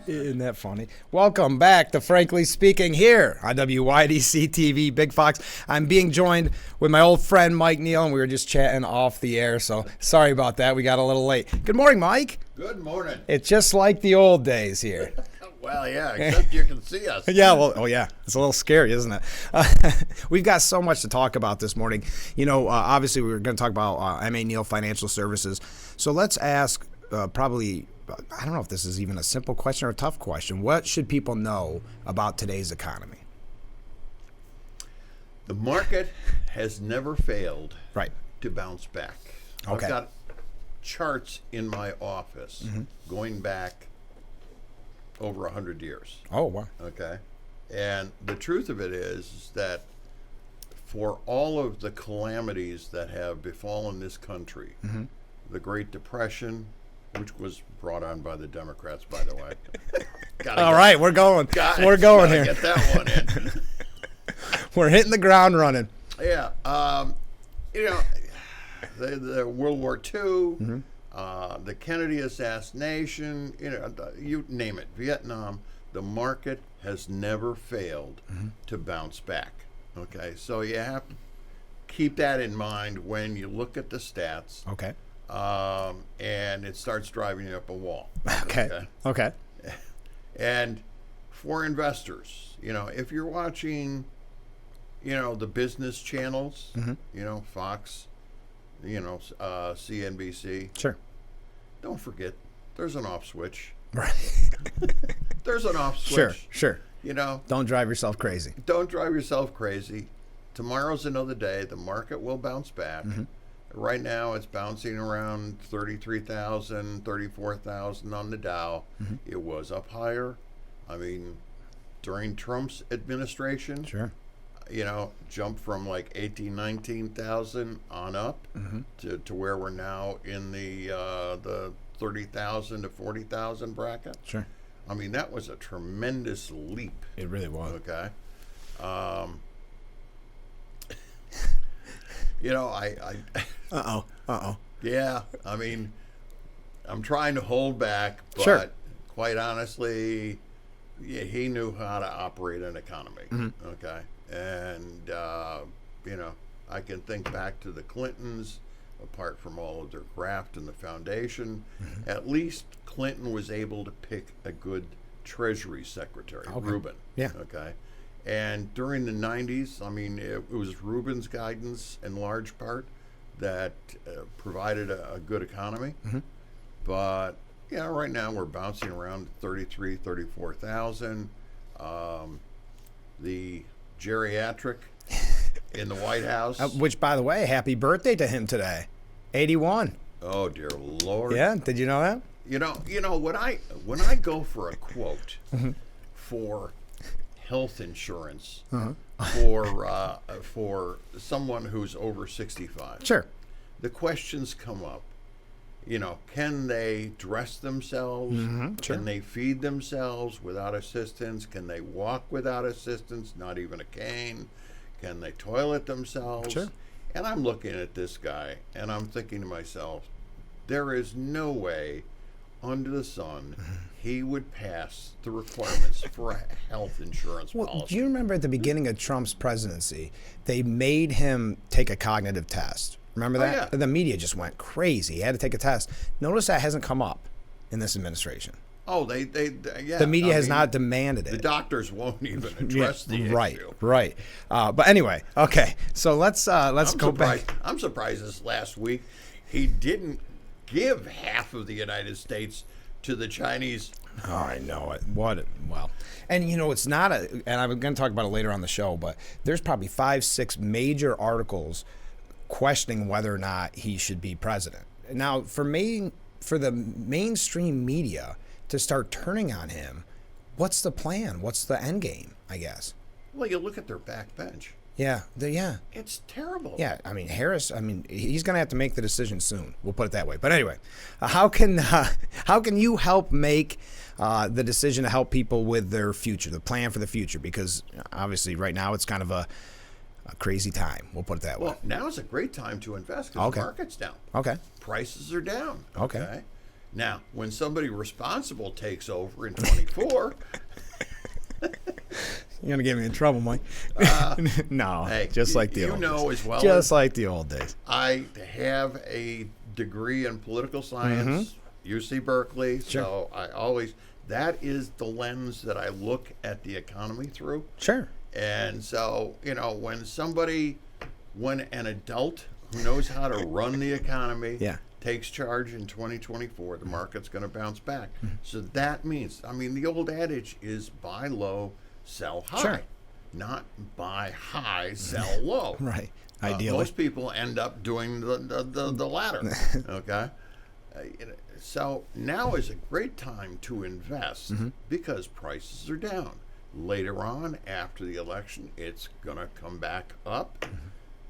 Isn't that funny? Welcome back to Frankly Speaking here on WYDC TV, Big Fox. I'm being joined with my old friend Mike Neal, and we were just chatting off the air, so sorry about that. We got a little late. Good morning, Mike. Good morning. It's just like the old days here. Well, yeah, except you can see us. Yeah, well, oh yeah, it's a little scary, isn't it? We've got so much to talk about this morning. You know, obviously we were going to talk about M.A. Neal Financial Services. So let's ask probably, I don't know if this is even a simple question or a tough question. What should people know about today's economy? The market has never failed to bounce back. Okay. I've got charts in my office going back over 100 years. Oh, wow. Okay. And the truth of it is that for all of the calamities that have befallen this country, the Great Depression, which was brought on by the Democrats, by the way. All right, we're going. We're going here. Get that one in. We're hitting the ground running. Yeah. You know, the World War II, the Kennedy assassination, you know, you name it, Vietnam, the market has never failed to bounce back. Okay, so you have to keep that in mind when you look at the stats. Okay. And it starts driving you up a wall. Okay. And for investors, you know, if you're watching, you know, the business channels, you know, Fox, you know, CNBC. Sure. Don't forget, there's an off switch. Right. There's an off switch. Sure. You know, Don't drive yourself crazy. don't drive yourself crazy. Tomorrow's another day. The market will bounce back. Right now, it's bouncing around 33,000, 34,000 on the Dow. It was up higher. I mean, during Trump's administration, Sure. you know, jumped from like 18, 19,000 on up to where we're now in the 30,000 to 40,000 bracket. Sure. I mean, that was a tremendous leap. It really was. Okay. You know, yeah, I mean, I'm trying to hold back, but Sure. quite honestly, yeah, he knew how to operate an economy. Okay. And, you know, I can think back to the Clintons, apart from all of their graft and the foundation. At least Clinton was able to pick a good Treasury Secretary, Rubin. Yeah. Okay. And during the 90s, I mean, it was Rubin's guidance in large part that provided a good economy. But, yeah, right now we're bouncing around 33, 34,000. The geriatric in the White House. Which, by the way, happy birthday to him today. 81. Oh, dear Lord. Yeah, did you know that? You know, when I go for a quote for health insurance for someone who's over 65. Sure. The questions come up. You know, can they dress themselves? Sure. Can they feed themselves without assistance? Can they walk without assistance, not even a cane? Can they toilet themselves? Sure. And I'm looking at this guy and I'm thinking to myself, there is no way under the sun he would pass the requirements for a health insurance policy. Do you remember at the beginning of Trump's presidency, they made him take a cognitive test? Remember that? Yeah. The media just went crazy. He had to take a test. Notice that hasn't come up in this administration. Oh, they yeah. The media has not demanded it. The doctors won't even address the issue. Right. But anyway, okay. So let's go back. I'm surprised this last week he didn't give half of the United States to the Chinese. Oh, I know it. Well, and you know, it's not and I'm going to talk about it later on the show, but there's probably 5-6 major articles questioning whether or not he should be president. Now, for the mainstream media to start turning on him, what's the plan? What's the end game, I guess? Well, you look at their backbench. Yeah. It's terrible. Yeah, I mean, Harris, he's going to have to make the decision soon. We'll put it that way. But anyway, how can you help make the decision to help people with their future, the plan for the future? Because obviously right now it's kind of a crazy time. We'll put it that way. Well, now is a great time to invest because the market's down. Okay. Prices are down. Okay. Now, when somebody responsible takes over in 24, You're gonna get me in trouble, Mike. No, hey, just like the you old know days. as well Just as like the old days. I have a degree in political science, UC Berkeley, Sure. so I always, that is the lens that I look at the economy through. Sure. And so, when an adult who knows how to run the economy Yeah. takes charge in 2024, the market's going to bounce back. So that means, the old adage is buy low, sell high, Sure. not buy high, sell low. Right. Ideally. Most people end up doing the latter. Okay. So now is a great time to invest because prices are down. Later on, after the election, it's going to come back up,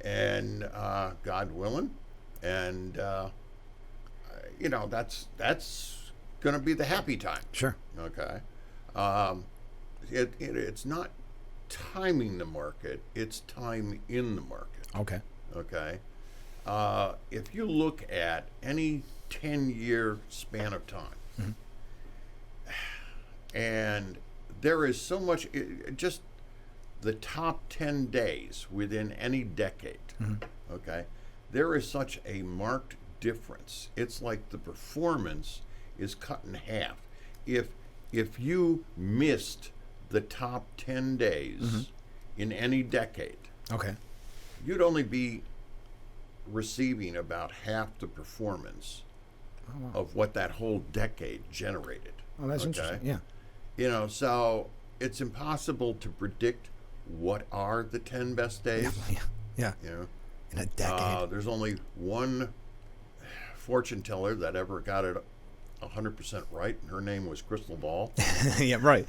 and God willing, and that's going to be the happy time. Sure. Okay. It's not timing the market; it's time in the market. Okay. Okay. If you look at any 10-year span of time, and there is so much, just the top 10 days within any decade, okay, there is such a marked difference. It's like the performance is cut in half. If you missed the top 10 days in any decade, Okay. you'd only be receiving about half the performance of what that whole decade generated. Oh, that's interesting. Yeah. So it's impossible to predict what are the 10 best days. Yeah. In a decade. There's only one fortune teller that ever got it 100% right, and her name was Crystal Ball. Yeah. Right.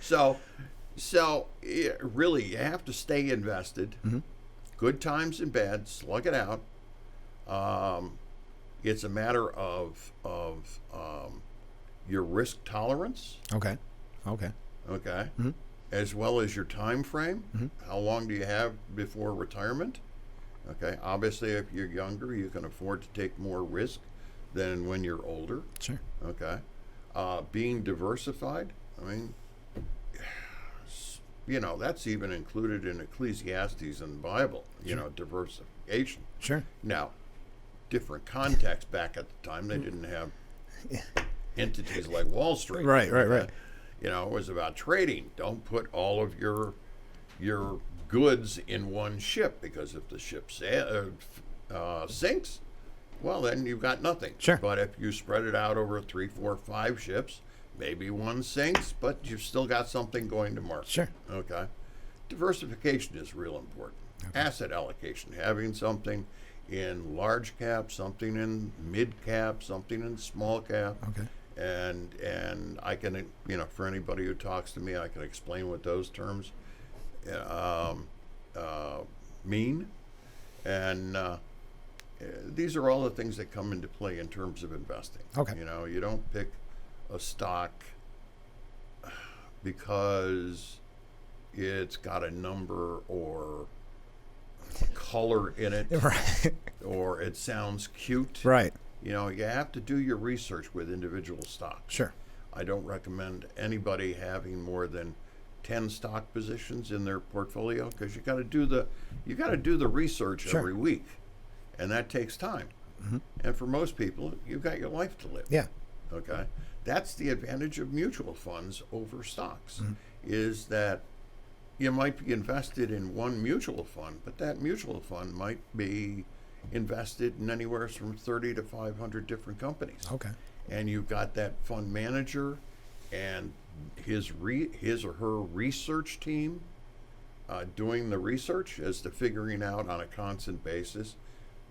So really, you have to stay invested. Good times and bad, slug it out. It's a matter of your risk tolerance. Okay. Okay. Okay. As well as your time frame. How long do you have before retirement? Okay. Obviously, if you're younger, you can afford to take more risk than when you're older. Sure. Okay. Being diversified. That's even included in Ecclesiastes and the Bible. Diversification. Sure. Now, different context back at the time. They didn't have entities like Wall Street. Right. It was about trading. Don't put all of your goods in one ship, because if the ship sinks, well, then you've got nothing. Sure. But if you spread it out over 3, 4, 5 ships, maybe one sinks, but you've still got something going to market. Sure. Okay. Diversification is real important. Okay. Asset allocation, having something in large cap, something in mid cap, something in small cap. Okay. And I can, for anybody who talks to me, I can explain what those terms mean. And these are all the things that come into play in terms of investing. Okay. You don't pick a stock because it's got a number or a color in it, Right. or it sounds cute. Right. You have to do your research with individual stocks. Sure. I don't recommend anybody having more than 10 stock positions in their portfolio, because you got to do the research Sure. every week, and that takes time. And for most people, you've got your life to live. Yeah. Okay, that's the advantage of mutual funds over stocks, is that you might be invested in one mutual fund, but that mutual fund might be invested in anywhere from 30 to 500 different companies. Okay. And you've got that fund manager and his or her research team doing the research as to figuring out on a constant basis,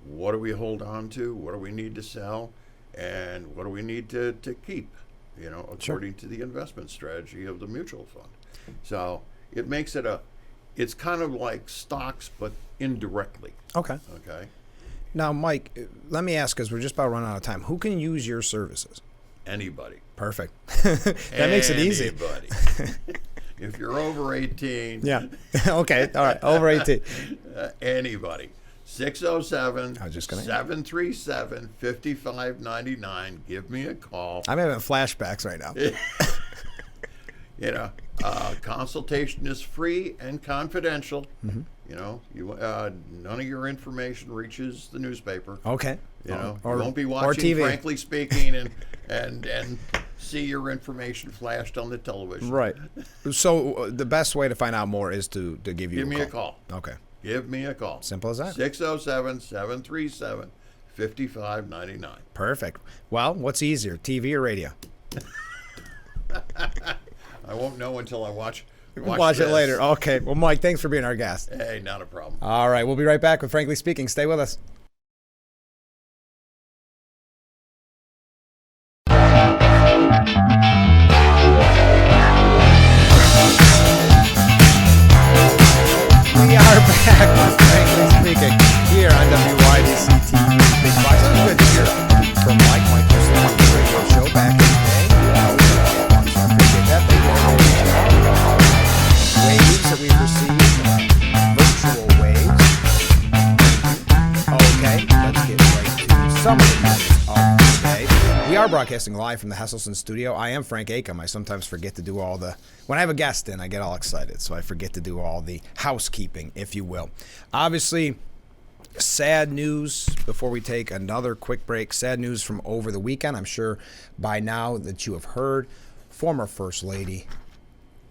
what do we hold on to, what do we need to sell, and what do we need to keep, according to the investment strategy of the mutual fund. So it makes it it's kind of like stocks, but indirectly. Okay. Okay. Now, Mike, let me ask, because we're just about running out of time. Who can use your services? Anybody. Perfect. That makes it easy. Anybody. If you're over 18. Yeah. Okay. All right. Over 18. Anybody. 607 I was just gonna- 737 5599. Give me a call. I'm having flashbacks right now. You know, consultation is free and confidential. Mm-hmm. You know, none of your information reaches the newspaper. Okay. You know, Or- you won't be or watching TV. Frankly Speaking and see your information flashed on the television. Right. So the best way to find out more is to give you Give me a call. Okay. Give me a call. Simple as that. 607 737 5599. Perfect. Well, what's easier, TV or radio? I won't know until I watch Watch it this. later. Okay. Well, Mike, thanks for being our guest. Hey, not a problem. All right. We'll be right back with Frankly Speaking. Stay with us. We are back with Frankly Speaking here on WYDC TV. Big Fox. It was good to hear from Mike. Mike was on the radio show back in the day. So I appreciate that. Thank you for reaching out. Waves that we've received, virtual waves. Okay, let's get right to some of the matters of today. We are broadcasting live from the Hesselson studio. I am Frank Acom. I sometimes forget to do all the, when I have a guest in, I get all excited, so I forget to do all the housekeeping, if you will. Obviously, sad news before we take another quick break. Sad news from over the weekend. I'm sure by now that you have heard, former First Lady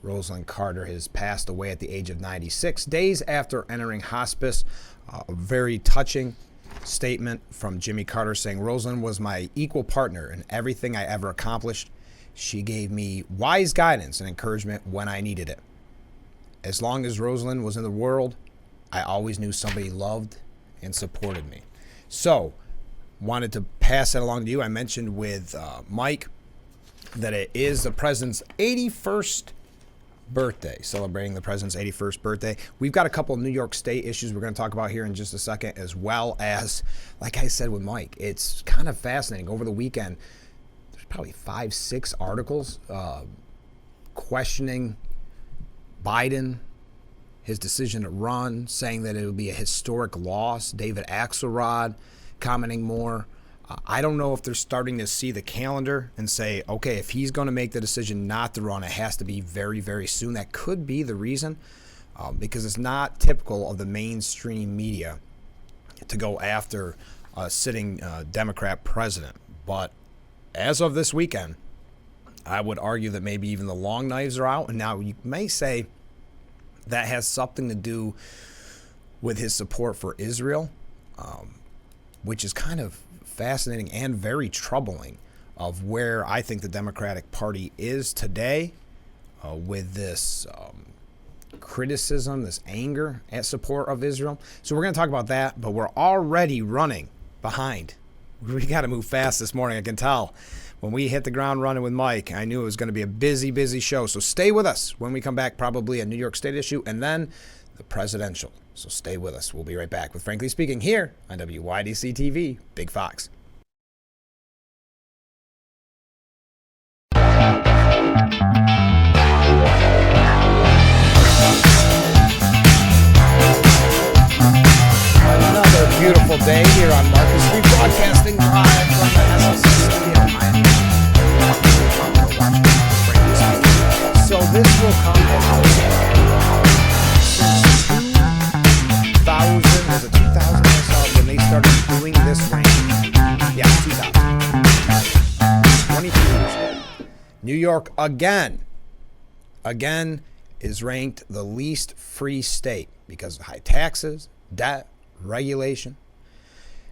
Rosalynn Carter has passed away at the age of 96 days after entering hospice. A very touching statement from Jimmy Carter saying, "Rosalynn was my equal partner in everything I ever accomplished. She gave me wise guidance and encouragement when I needed it. As long as Rosalynn was in the world, I always knew somebody loved and supported me." So, wanted to pass that along to you. I mentioned with Mike that it is the president's 81st birthday, celebrating the president's 81st birthday. We've got a couple of New York State issues we're going to talk about here in just a second, as well as, like I said with Mike, it's kind of fascinating. Over the weekend, there's probably 5-6 articles questioning Biden, his decision to run, saying that it would be a historic loss. David Axelrod commenting more. I don't know if they're starting to see the calendar and say, okay, if he's going to make the decision not to run, it has to be very, very soon. That could be the reason, because it's not typical of the mainstream media to go after a sitting Democrat president. But as of this weekend, I would argue that maybe even the long knives are out. And now you may say that has something to do with his support for Israel, which is kind of fascinating and very troubling of where I think the Democratic Party is today with this criticism, this anger at support of Israel. So we're going to talk about that, but we're already running behind. We got to move fast this morning, I can tell. When we hit the ground running with Mike, I knew it was going to be a busy, busy show. So stay with us. When we come back, probably a New York State issue and then the presidential. So stay with us. We'll be right back with Frankly Speaking here on WYDC TV, Big Fox. Another beautiful day here on Market Street, broadcasting live from the Hesselson studio. So this will come at since 2000, was it 2000 I saw when they started doing this ranking? Yeah, 2000. 22 years ago. New York again is ranked the least free state because of high taxes, debt, regulation.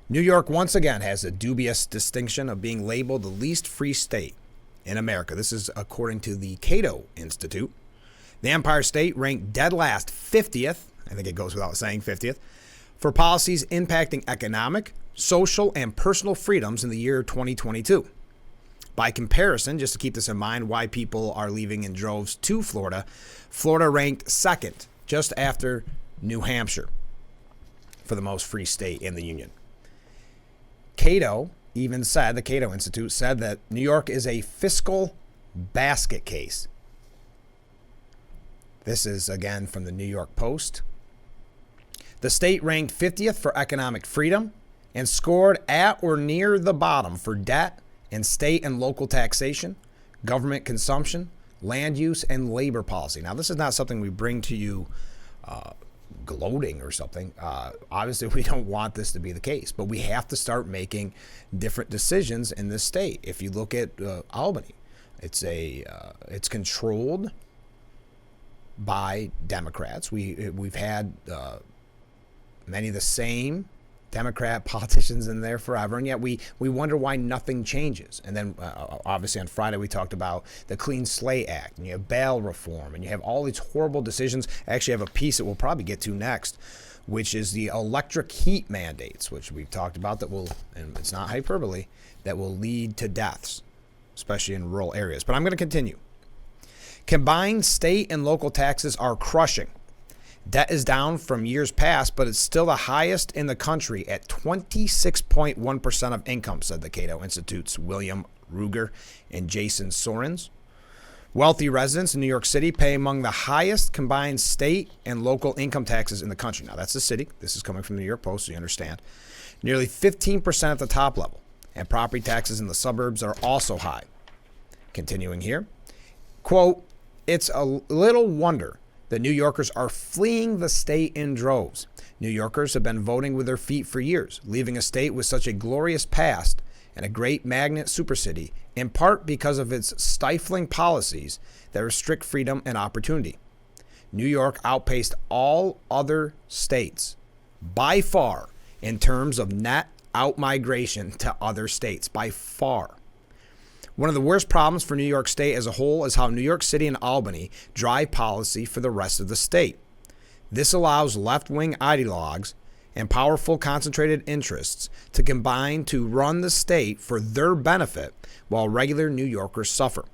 New York once again has a dubious distinction of being labeled the least free state in America. This is according to the Cato Institute. The Empire State ranked dead last, 50th, I think it goes without saying 50th, for policies impacting economic, social, and personal freedoms in the year 2022. By comparison, just to keep this in mind, why people are leaving in droves to Florida, Florida ranked second, just after New Hampshire, for the most free state in the union. Cato even said, the Cato Institute said that New York is a fiscal basket case. This is again from the New York Post. The state ranked 50th for economic freedom and scored at or near the bottom for debt and state and local taxation, government consumption, land use, and labor policy. Now, this is not something we bring to you gloating or something. Obviously, we don't want this to be the case, but we have to start making different decisions in this state. If you look at Albany, it's controlled by Democrats. We've had many of the same Democrat politicians in there forever, and yet we wonder why nothing changes. And then obviously on Friday we talked about the Clean Slate Act, and you have bail reform, and you have all these horrible decisions. I actually have a piece that we'll probably get to next, which is the electric heat mandates, which we've talked about, that will, and it's not hyperbole, that will lead to deaths, especially in rural areas. But I'm going to continue. Combined state and local taxes are crushing. Debt is down from years past, but it's still the highest in the country at 26.1% of income, said the Cato Institute's William Ruger and Jason Sorens. Wealthy residents in New York City pay among the highest combined state and local income taxes in the country. Now, that's the city. This is coming from the New York Post, so you understand. Nearly 15% at the top level, and property taxes in the suburbs are also high. Continuing here, quote, "It's a little wonder that New Yorkers are fleeing the state in droves. New Yorkers have been voting with their feet for years, leaving a state with such a glorious past and a great magnet supercity, in part because of its stifling policies that restrict freedom and opportunity. New York outpaced all other states by far in terms of net outmigration to other states, by far. One of the worst problems for New York State as a whole is how New York City and Albany drive policy for the rest of the state. This allows left-wing ideologues and powerful concentrated interests to combine to run the state for their benefit while regular New Yorkers suffer.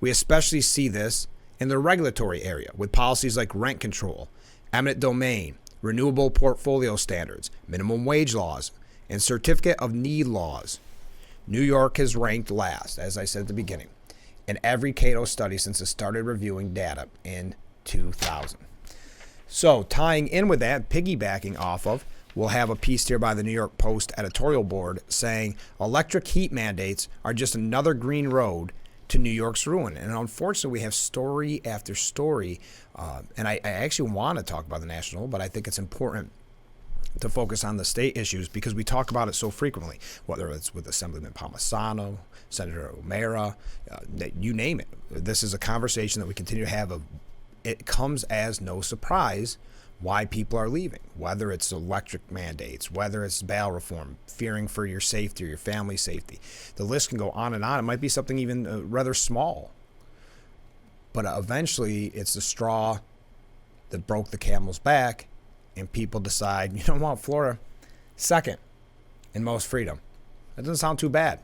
We especially see this in the regulatory area with policies like rent control, eminent domain, renewable portfolio standards, minimum wage laws, and certificate of need laws. New York has ranked last, as I said at the beginning, in every Cato study since it started reviewing data in 2000. So tying in with that, piggybacking off of, we'll have a piece here by the New York Post editorial board saying electric heat mandates are just another green road to New York's ruin. And unfortunately, we have story after story. And I actually want to talk about the national, but I think it's important to focus on the state issues because we talk about it so frequently, whether it's with Assemblyman Palmisano, Senator O'Mara, you name it. This is a conversation that we continue to have. It comes as no surprise why people are leaving, whether it's electric mandates, whether it's bail reform, fearing for your safety or your family's safety. The list can go on and on. It might be something even rather small. But eventually, it's the straw that broke the camel's back, and people decide, you know what, Florida, second in most freedom. That doesn't sound too bad.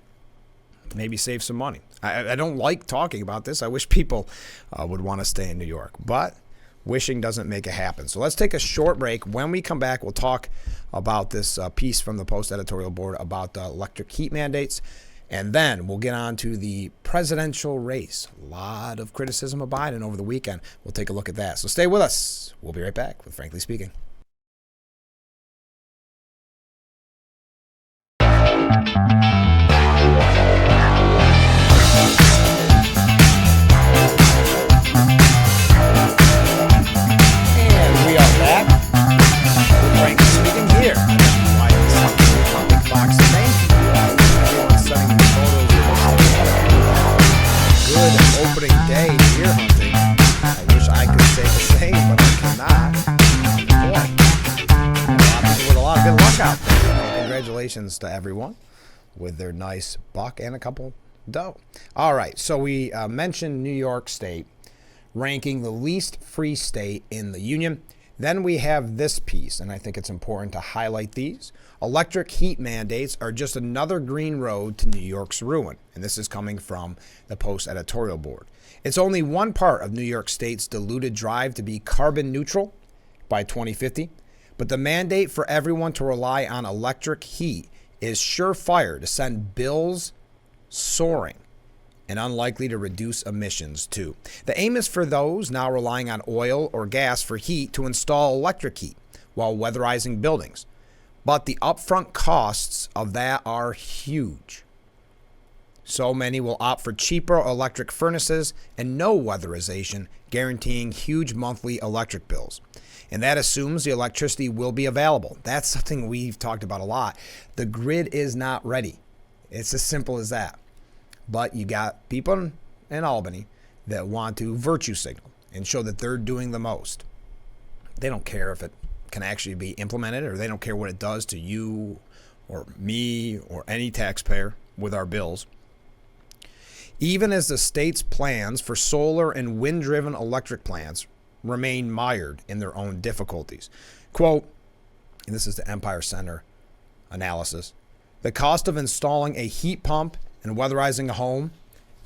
Maybe save some money. I don't like talking about this. I wish people would want to stay in New York, but wishing doesn't make it happen. So let's take a short break. When we come back, we'll talk about this piece from the Post editorial board about the electric heat mandates, and then we'll get on to the presidential race. A lot of criticism of Biden over the weekend. We'll take a look at that. So stay with us. We'll be right back with Frankly Speaking. And we are back with Frankly Speaking here. Fox and Main. Everyone sending me photos of good opening day deer hunting. I wish I could say the same, but I cannot. Boy, a lot of people with a lot of good luck out there. Congratulations to everyone with their nice buck and a couple doe. All right, so we mentioned New York State ranking the least free state in the union. Then we have this piece, and I think it's important to highlight these. Electric heat mandates are just another green road to New York's ruin, and this is coming from the Post editorial board. It's only one part of New York State's diluted drive to be carbon neutral by 2050, but the mandate for everyone to rely on electric heat is surefire to send bills soaring and unlikely to reduce emissions too. The aim is for those now relying on oil or gas for heat to install electric heat, while weatherizing buildings. But the upfront costs of that are huge. So many will opt for cheaper electric furnaces and no weatherization, guaranteeing huge monthly electric bills. And that assumes the electricity will be available. That's something we've talked about a lot. The grid is not ready. It's as simple as that. But you got people in Albany that want to virtue signal and show that they're doing the most. They don't care if it can actually be implemented, or they don't care what it does to you or me or any taxpayer with our bills. Even as the state's plans for solar and wind-driven electric plants remain mired in their own difficulties. Quote, and this is the Empire Center analysis, the cost of installing a heat pump and weatherizing a home,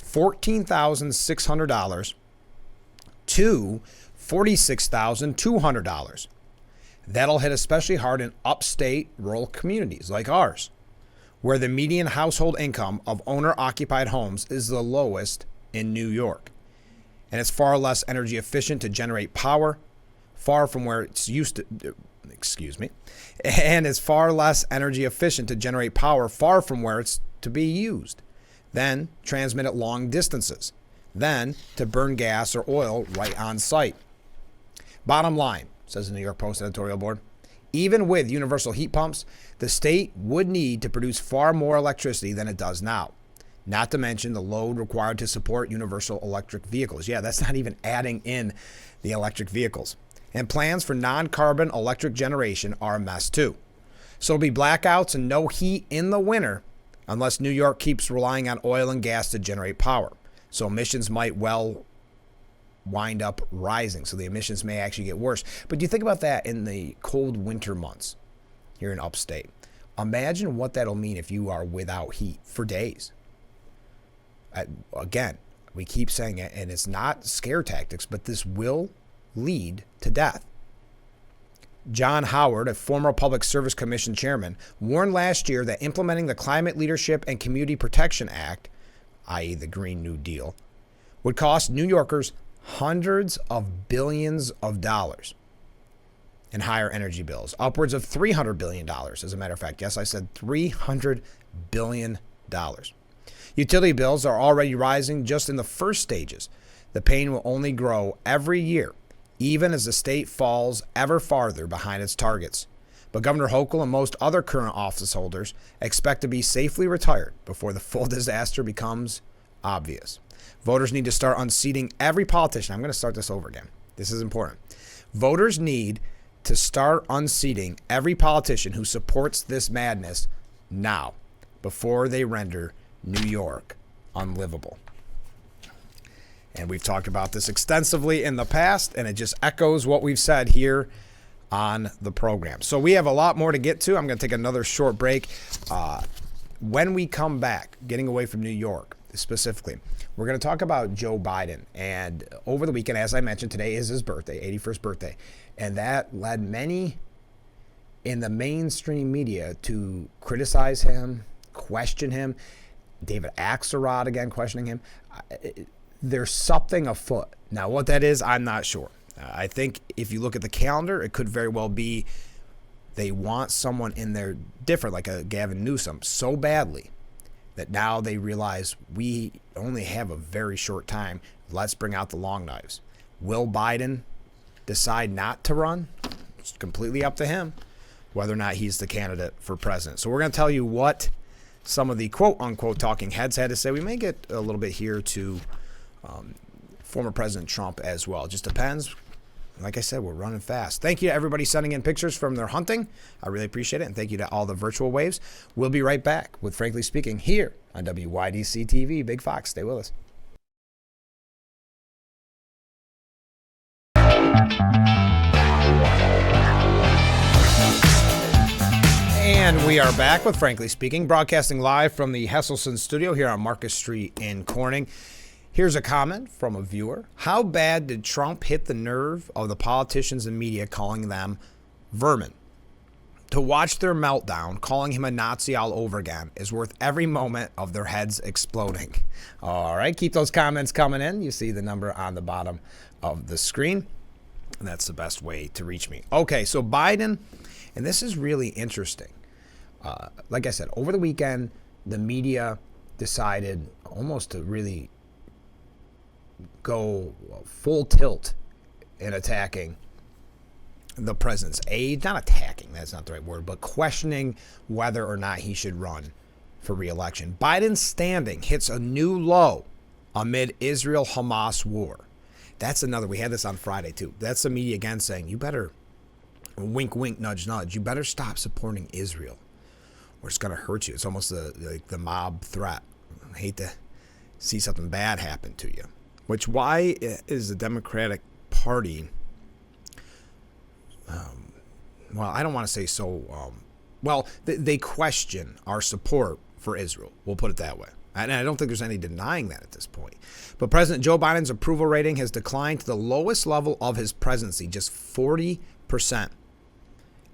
$14,600 to $46,200. That'll hit especially hard in upstate rural communities like ours, where the median household income of owner-occupied homes is the lowest in New York. And it's far less energy efficient to generate power, far from where it's used to, and it's far less energy efficient to generate power far from where it's to be used, then transmit it long distances, then to burn gas or oil right on site. Bottom line, says the New York Post editorial board, even with universal heat pumps, the state would need to produce far more electricity than it does now. Not to mention the load required to support universal electric vehicles. Yeah, that's not even adding in the electric vehicles. And plans for non-carbon electric generation are a mess too. So it'll be blackouts and no heat in the winter unless New York keeps relying on oil and gas to generate power. So emissions might well wind up rising. So the emissions may actually get worse. But you think about that in the cold winter months here in upstate. Imagine what that'll mean if you are without heat for days. Again, we keep saying it, and it's not scare tactics, but this will lead to death. John Howard, a former Public Service Commission chairman, warned last year that implementing the Climate Leadership and Community Protection Act, i.e. the Green New Deal, would cost New Yorkers hundreds of billions of dollars in higher energy bills, upwards of $300 billion, as a matter of fact. Yes, I said $300 billion. Utility bills are already rising just in the first stages. The pain will only grow every year, even as the state falls ever farther behind its targets. But Governor Hochul and most other current office holders expect to be safely retired before the full disaster becomes obvious. Voters need to start unseating every politician. I'm going to start this over again. This is important. Voters need to start unseating every politician who supports this madness now, before they render New York unlivable. And we've talked about this extensively in the past, and it just echoes what we've said here on the program. So we have a lot more to get to. I'm going to take another short break. When we come back, getting away from New York specifically, we're going to talk about Joe Biden. And over the weekend, as I mentioned, today is his birthday, 81st birthday. And that led many in the mainstream media to criticize him, question him. David Axelrod again questioning him. There's something afoot. Now, what that is, I'm not sure. I think if you look at the calendar, it could very well be they want someone in there different, like a Gavin Newsom, so badly that now they realize we only have a very short time. Let's bring out the long knives. Will Biden decide not to run? It's completely up to him whether or not he's the candidate for president. So we're going to tell you what some of the quote-unquote talking heads had to say. We may get a little bit here to former President Trump as well. It just depends. Like I said, we're running fast. Thank you to everybody sending in pictures from their hunting. I really appreciate it. And thank you to all the virtual waves. We'll be right back with Frankly Speaking here on WYDC TV. Big Fox, stay with us. And we are back with Frankly Speaking, broadcasting live from the Hesselson studio here on Marcus Street in Corning. Here's a comment from a viewer. How bad did Trump hit the nerve of the politicians and media calling them vermin? To watch their meltdown, calling him a Nazi all over again, is worth every moment of their heads exploding. All right, keep those comments coming in. You see the number on the bottom of the screen. And that's the best way to reach me. Okay, so Biden, and this is really interesting. Like I said, over the weekend, the media decided almost to really go full tilt in attacking the president's aide. Not attacking, that's not the right word, but questioning whether or not he should run for re-election. Biden's standing hits a new low amid Israel-Hamas war. That's another, we had this on Friday too. That's the media again saying, you better, wink, wink, nudge, nudge, you better stop supporting Israel or it's going to hurt you. It's almost like the mob threat. I hate to see something bad happen to you. Which, why is the Democratic Party, well, I don't want to say so, they question our support for Israel. We'll put it that way. And I don't think there's any denying that at this point. But President Joe Biden's approval rating has declined to the lowest level of his presidency, just 40%,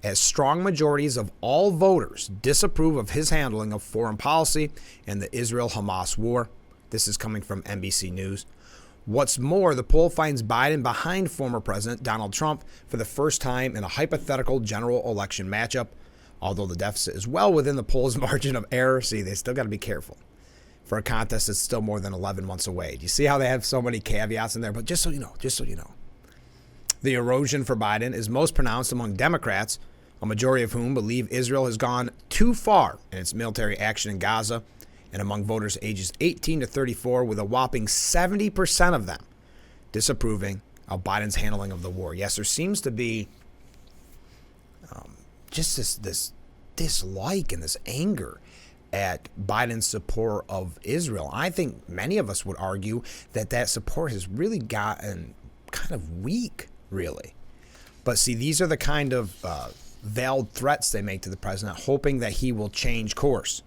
as strong majorities of all voters disapprove of his handling of foreign policy and the Israel-Hamas war. This is coming from NBC News. What's more, the poll finds Biden behind former President Donald Trump for the first time in a hypothetical general election matchup, although the deficit is well within the poll's margin of error. See, they still got to be careful. For a contest that's still more than 11 months away. Do you see how they have so many caveats in there? But just so you know, the erosion for Biden is most pronounced among Democrats, a majority of whom believe Israel has gone too far in its military action in Gaza, and among voters ages 18 to 34, with a whopping 70% of them disapproving of Biden's handling of the war. Yes, there seems to be just this dislike and this anger at Biden's support of Israel. I think many of us would argue that support has really gotten kind of weak, really. But see, these are the kind of veiled threats they make to the president, hoping that he will change course.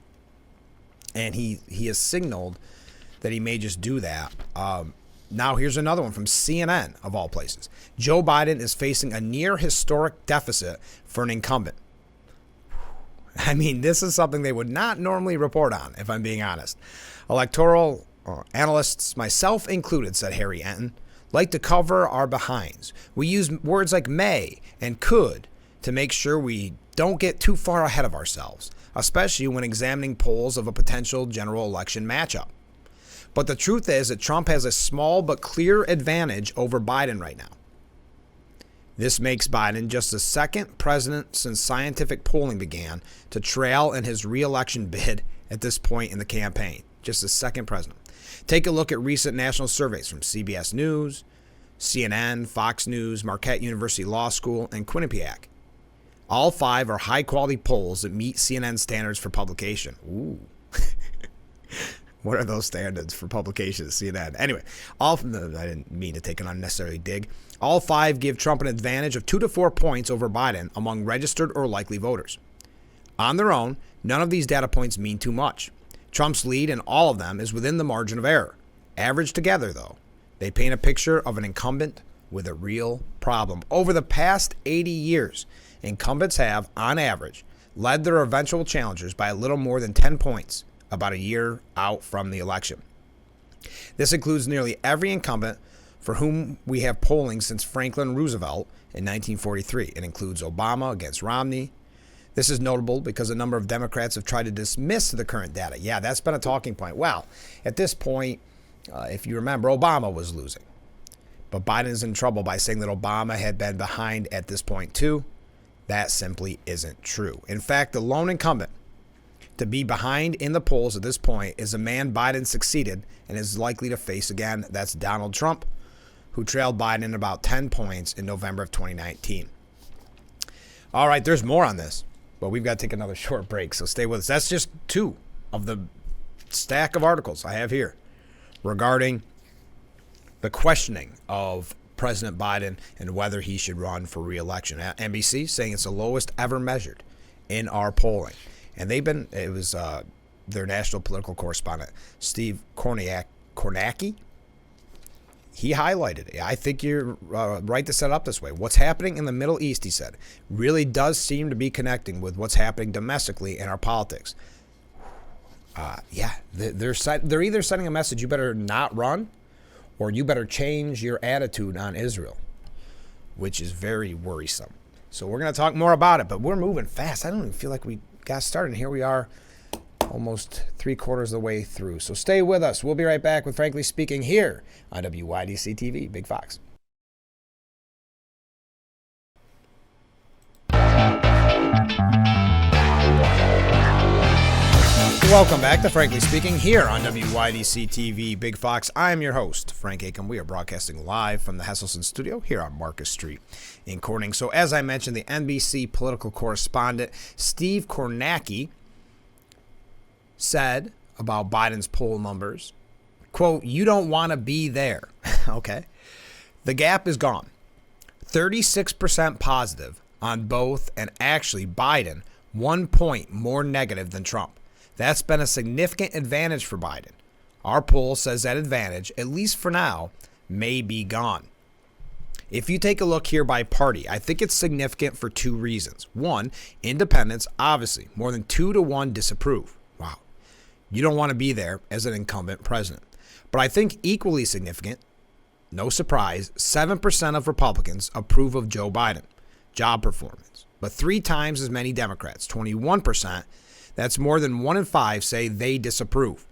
And he has signaled that he may just do that. Now here's another one from CNN, of all places. Joe Biden is facing a near historic deficit for an incumbent. I mean, this is something they would not normally report on, if I'm being honest. Electoral analysts, myself included, said Harry Enton, like to cover our behinds. We use words like may and could to make sure we don't get too far ahead of ourselves, especially when examining polls of a potential general election matchup. But the truth is that Trump has a small but clear advantage over Biden right now. This makes Biden just the second president since scientific polling began to trail in his re-election bid at this point in the campaign. Just the second president. Take a look at recent national surveys from CBS News, CNN, Fox News, Marquette University Law School, and Quinnipiac. All five are high-quality polls that meet CNN standards for publication. Ooh. What are those standards for publication at CNN? Anyway, I didn't mean to take an unnecessary dig. All five give Trump an advantage of 2 to 4 points over Biden among registered or likely voters. On their own, none of these data points mean too much. Trump's lead in all of them is within the margin of error. Averaged together, though, they paint a picture of an incumbent with a real problem. Over the past 80 years, incumbents have, on average, led their eventual challengers by a little more than 10 points about a year out from the election. This includes nearly every incumbent for whom we have polling since Franklin Roosevelt in 1943. It includes Obama against Romney. This is notable because a number of Democrats have tried to dismiss the current data. Yeah, that's been a talking point. Well, at this point, if you remember, Obama was losing. But Biden is in trouble by saying that Obama had been behind at this point too. That simply isn't true. In fact, the lone incumbent to be behind in the polls at this point is a man Biden succeeded and is likely to face again. That's Donald Trump, who trailed Biden about 10 points in November of 2019. All right, there's more on this, but we've got to take another short break, so stay with us. That's just 2 of the stack of articles I have here regarding the questioning of President Biden and whether he should run for re-election. NBC saying it's the lowest ever measured in our polling. And it was their national political correspondent, Steve Kornacki. He highlighted it. I think you're right to set it up this way. What's happening in the Middle East, he said, really does seem to be connecting with what's happening domestically in our politics. They're either sending a message, you better not run, or you better change your attitude on Israel. which is very worrisome. So we're going to talk more about it, but we're moving fast. I don't even feel like we got started. Here we are, almost 3/4 of the way through. So stay with us. We'll be right back with Frankly Speaking here on WYDC TV, Big Fox. Welcome back to Frankly Speaking here on WYDC TV, Big Fox. I'm your host, Frank Acom. We are broadcasting live from the Hesselson studio here on Marcus Street in Corning. So as I mentioned, the NBC political correspondent Steve Kornacki said about Biden's poll numbers, quote, "You don't want to be there." Okay. The gap is gone. 36% positive on both, and actually Biden 1 point more negative than Trump. That's been a significant advantage for Biden. Our poll says that advantage, at least for now, may be gone. If you take a look here by party, I think it's significant for two reasons. One, independents, obviously, more than 2-1 disapprove. Wow. You don't want to be there as an incumbent president. But I think equally significant, no surprise, 7% of Republicans approve of Joe Biden, job performance. But 3 times as many Democrats, 21%, that's more than 1 in 5 say they disapprove.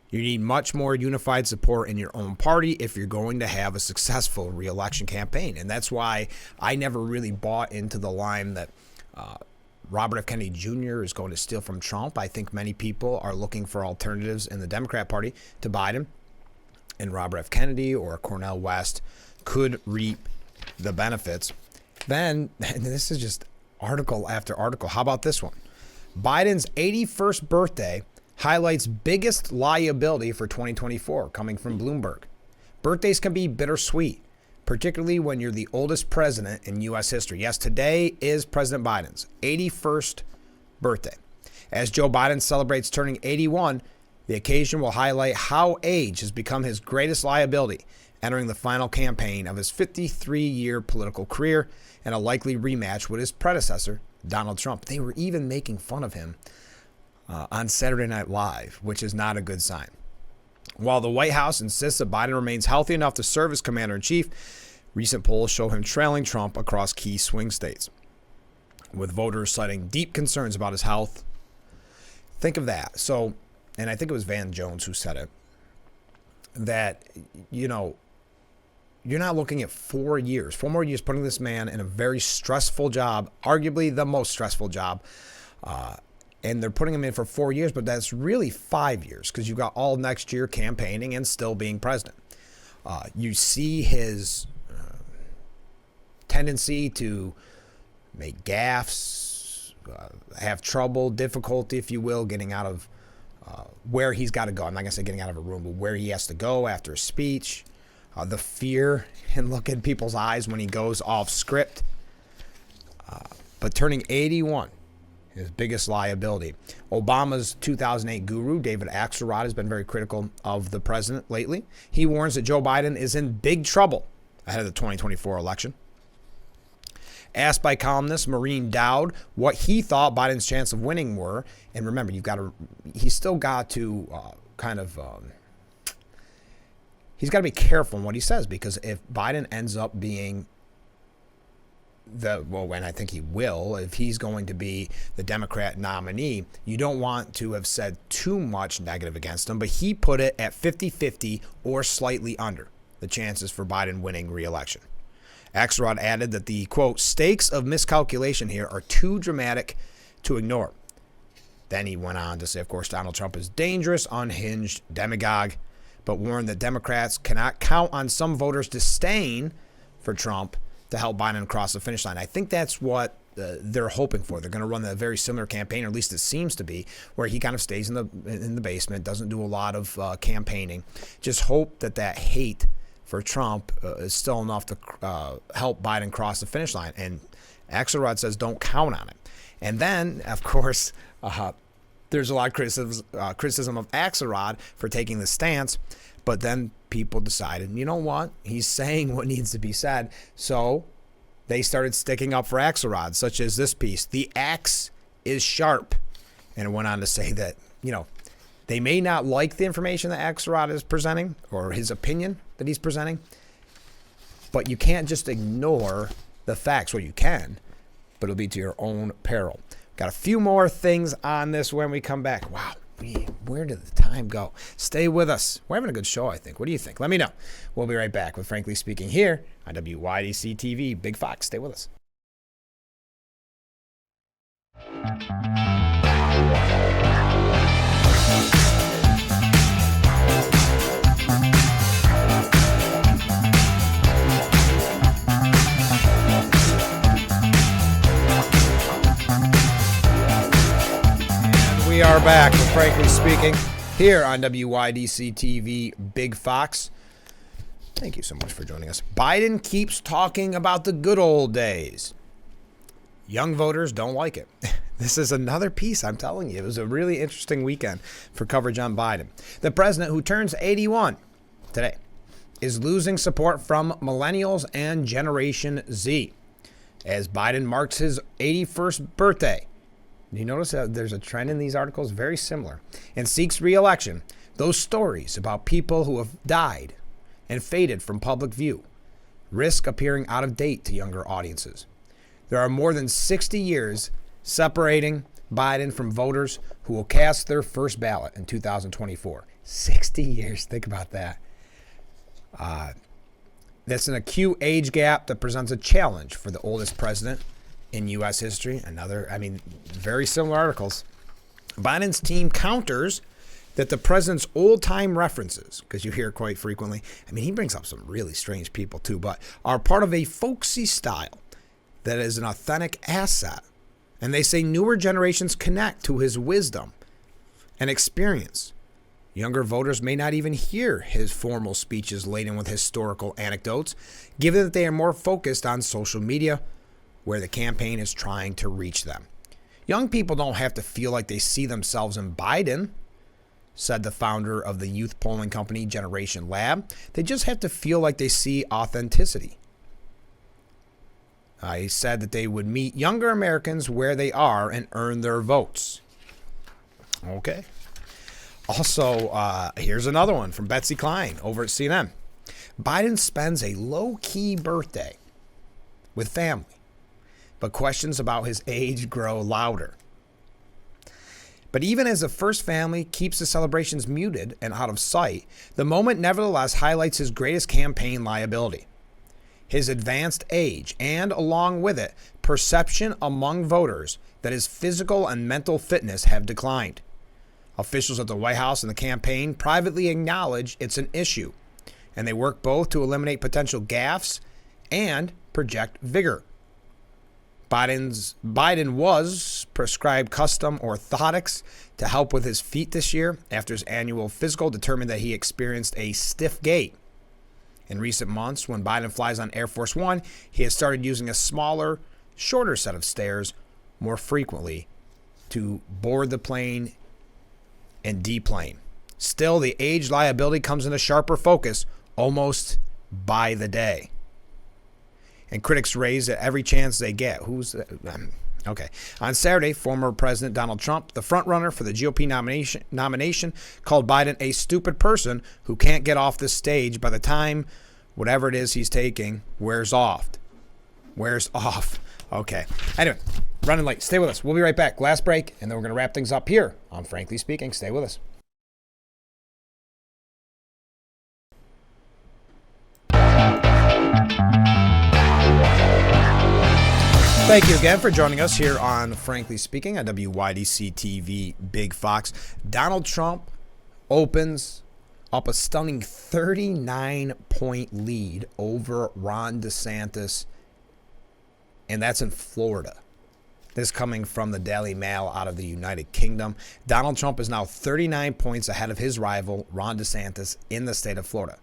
You need much more unified support in your own party if you're going to have a successful re-election campaign. And that's why I never really bought into the line that Robert F. Kennedy Jr. is going to steal from Trump. I think many people are looking for alternatives in the Democrat Party to Biden. And Robert F. Kennedy or Cornel West could reap the benefits. Then, and this is just article after article. How about this one? Biden's 81st birthday highlights biggest liability for 2024, coming from Bloomberg. Birthdays can be bittersweet, particularly when you're the oldest president in U.S. history. Yes, today is President Biden's 81st birthday. As Joe Biden celebrates turning 81, the occasion will highlight how age has become his greatest liability, entering the final campaign of his 53-year political career and a likely rematch with his predecessor, Donald Trump. They were even making fun of him on Saturday Night Live, which is not a good sign. While the White House insists that Biden remains healthy enough to serve as commander-in-chief, recent polls show him trailing Trump across key swing states, with voters citing deep concerns about his health. Think of that. So, and I think it was Van Jones who said it, that, you know, you're not looking at 4 more years putting this man in a very stressful job, arguably the most stressful job. And they're putting him in for 4 years, but that's really 5 years because you've got all next year campaigning and still being president. You see his tendency to make gaffes, have trouble, difficulty, if you will, getting out of where he's got to go. I'm not going to say getting out of a room, but where he has to go after a speech. The fear and look in people's eyes when he goes off script. But turning 81, his biggest liability. Obama's 2008 guru, David Axelrod, has been very critical of the president lately. He warns that Joe Biden is in big trouble ahead of the 2024 election. Asked by columnist Maureen Dowd what he thought Biden's chance of winning were, and remember, he's still got to he's got to be careful in what he says, because if Biden ends up being and I think he will, if he's going to be the Democrat nominee, you don't want to have said too much negative against him, but he put it at 50-50 or slightly under the chances for Biden winning re-election. Axelrod added that the, quote, stakes of miscalculation here are too dramatic to ignore. Then he went on to say, of course, Donald Trump is dangerous, unhinged demagogue, but warned that Democrats cannot count on some voters' disdain for Trump to help Biden cross the finish line. I think that's what they're hoping for. They're going to run a very similar campaign, or at least it seems to be, where he kind of stays in the basement, doesn't do a lot of campaigning. Just hope that hate for Trump is still enough to help Biden cross the finish line. And Axelrod says don't count on it. And then, of course, there's a lot of criticism of Axelrod for taking the stance. But then people decided, you know what? He's saying what needs to be said. So they started sticking up for Axelrod, such as this piece. The axe is sharp. And it went on to say that, they may not like the information that Axelrod is presenting or his opinion that he's presenting. But you can't just ignore the facts. Well, you can, but it'll be to your own peril. Got a few more things on this when we come back. Wow, where did the time go? Stay with us. We're having a good show, I think. What do you think? Let me know. We'll be right back with Frankly Speaking here on WYDC TV. Big Fox, stay with us. We are back with Frankly Speaking here on WYDC TV Big Fox. Thank you so much for joining us. Biden keeps talking about the good old days. Young voters don't like it. This is another piece, I'm telling you. It was a really interesting weekend for coverage on Biden. The president, who turns 81 today, is losing support from millennials and Generation Z as Biden marks his 81st birthday. You notice that there's a trend in these articles very similar, and seeks re-election. Those stories about people who have died and faded from public view risk appearing out of date to younger audiences. There are more than 60 years separating Biden from voters who will cast their first ballot in 2024. 60 years, think about that. That's an acute age gap that presents a challenge for the oldest president in U.S. history. Very similar articles. Biden's team counters that the president's old-time references, because you hear it quite frequently, he brings up some really strange people too, but are part of a folksy style that is an authentic asset. And they say newer generations connect to his wisdom and experience. Younger voters may not even hear his formal speeches laden with historical anecdotes, given that they are more focused on social media, where the campaign is trying to reach them. Young people don't have to feel like they see themselves in Biden, said the founder of the youth polling company Generation Lab. They just have to feel like they see authenticity. He said that they would meet younger Americans where they are and earn their votes. Okay. Also, here's another one from Betsy Klein over at CNN. Biden spends a low-key birthday with family, but questions about his age grow louder. But even as the first family keeps the celebrations muted and out of sight, the moment nevertheless highlights his greatest campaign liability: his advanced age, and along with it, perception among voters that his physical and mental fitness have declined. Officials at the White House and the campaign privately acknowledge it's an issue, and they work both to eliminate potential gaffes and project vigor. Biden was prescribed custom orthotics to help with his feet this year after his annual physical determined that he experienced a stiff gait. In recent months, when Biden flies on Air Force One, he has started using a smaller, shorter set of stairs more frequently to board the plane and deplane. Still, the age liability comes into sharper focus almost by the day. And critics raise at every chance they get. Okay. On Saturday, former President Donald Trump, the frontrunner for the GOP nomination, called Biden a stupid person who can't get off the stage by the time whatever it is he's taking wears off. Okay. Anyway, running late. Stay with us. We'll be right back. Last break, and then we're going to wrap things up here on Frankly Speaking. Stay with us. Thank you again for joining us here on Frankly Speaking on WYDC TV Big Fox. Donald Trump opens up a stunning 39-point lead over Ron DeSantis, and that's in Florida. This coming from the Daily Mail out of the United Kingdom. Donald Trump is now 39 points ahead of his rival, Ron DeSantis, in the state of Florida,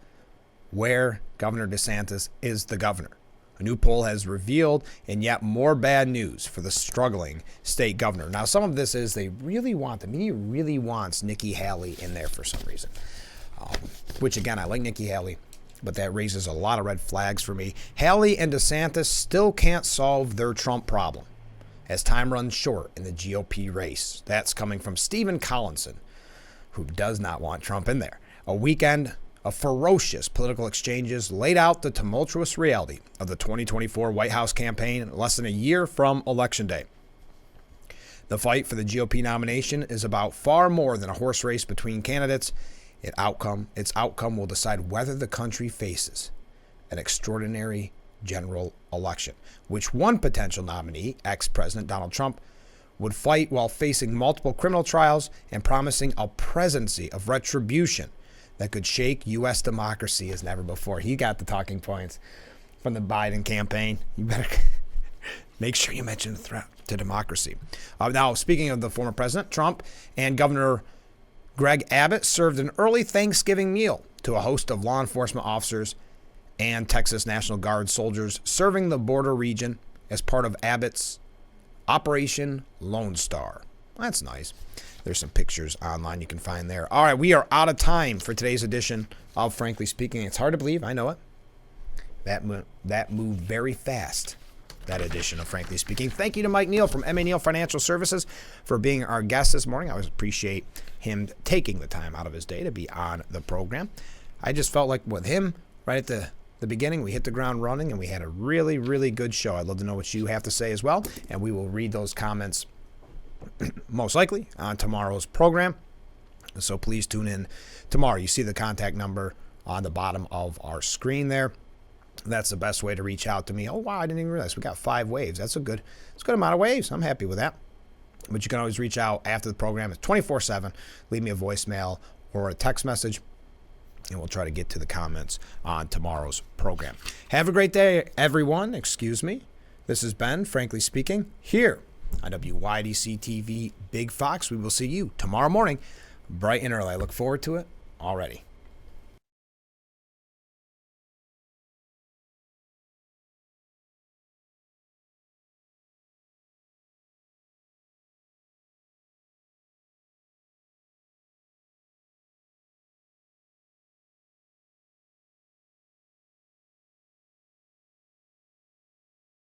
where Governor DeSantis is the governor. A new poll has revealed, and yet more bad news for the struggling state governor. Now, some of this is the media really wants Nikki Haley in there for some reason. Which, again, I like Nikki Haley, but that raises a lot of red flags for me. Haley and DeSantis still can't solve their Trump problem as time runs short in the GOP race. That's coming from Stephen Collinson, who does not want Trump in there. A weekend of ferocious political exchanges laid out the tumultuous reality of the 2024 White House campaign less than a year from Election Day. The fight for the GOP nomination is about far more than a horse race between candidates. Its outcome will decide whether the country faces an extraordinary general election, which one potential nominee, ex-President Donald Trump, would fight while facing multiple criminal trials and promising a presidency of retribution that could shake U.S. democracy as never before. He got the talking points from the Biden campaign. You better make sure you mention the threat to democracy. Now, speaking of the former president, Trump and Governor Greg Abbott served an early Thanksgiving meal to a host of law enforcement officers and Texas National Guard soldiers serving the border region as part of Abbott's Operation Lone Star. That's nice. There's some pictures online you can find there. All right, we are out of time for today's edition of Frankly Speaking. It's hard to believe, I know it. That moved very fast, that edition of Frankly Speaking. Thank you to Mike Neal from M.A. Neal Financial Services for being our guest this morning. I always appreciate him taking the time out of his day to be on the program. I just felt like with him, right at the beginning, we hit the ground running and we had a really, really good show. I'd love to know what you have to say as well, and we will read those comments most likely on tomorrow's program. So please tune in tomorrow. You see the contact number on the bottom of our screen there. That's the best way to reach out to me. Oh, wow, I didn't even realize we got 5 waves. That's a good amount of waves. I'm happy with that. But you can always reach out after the program. It's 24/7. Leave me a voicemail or a text message, and we'll try to get to the comments on tomorrow's program. Have a great day, everyone. Excuse me. This has been Frankly Speaking here on WYDC TV Big Fox. We will see you tomorrow morning, bright and early. I look forward to it already.